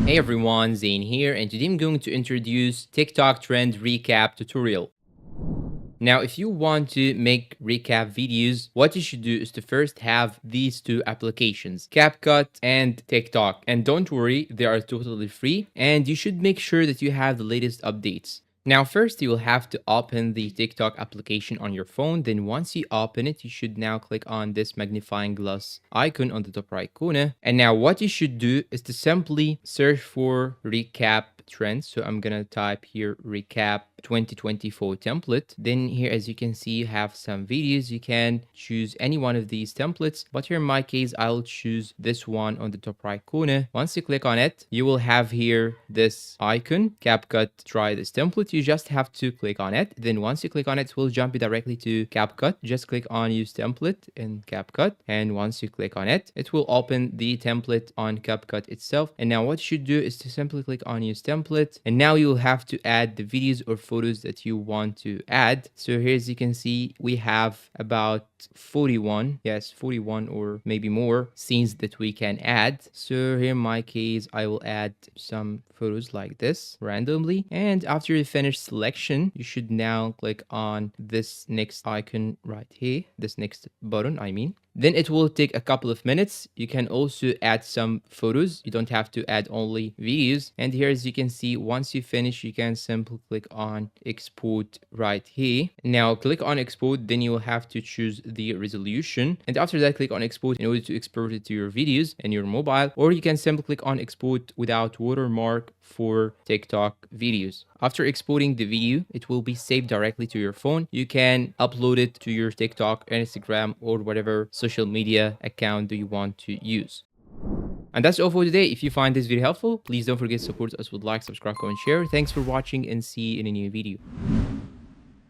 Hey everyone, Zane here, and today I'm going to introduce TikTok trend recap tutorial. Now, if you want to make recap videos, what you should do is to first have these two applications, CapCut and TikTok. And don't worry, they are totally free, and you should make sure that you have the latest updates. Now, first, you will have to open the TikTok application on your phone. Then once you open it, you should now click on this magnifying glass icon on the top right corner. And now what you should do is to simply search for recap trends. So I'm going to type here recap 2024 template. Then here, as you can see, you have some videos. You can choose any one of these templates, but here in my case, I'll choose this one on the top right corner. Once you click on it, you will have here this icon, CapCut try this template. You just have to click on it. Then once you click on it, it will jump you directly to CapCut. Just click on use template in CapCut. And once you click on it, it will open the template on CapCut itself. And now what you should do is to simply click on use template. And now you will have to add the videos or photos that you want to add. So here, as you can see, we have about 41 or maybe more scenes that we can add. So here in my case, I will add some photos like this randomly, and after you finish selection, you should now click on this next icon right here, this next button I mean. Then it will take a couple of minutes. You can also add some photos. You don't have to add only videos. And here, as you can see, once you finish, you can simply click on export right here. Now click on export, then you will have to choose the resolution. And after that, click on export in order to export it to your videos and your mobile, or you can simply click on export without watermark for TikTok videos. After exporting the video, it will be saved directly to your phone. You can upload it to your TikTok, Instagram, or whatever social media account do you want to use. And that's all for today. If you find this video helpful, please don't forget to support us with like, subscribe, comment, share. Thanks for watching, and see you in a new video.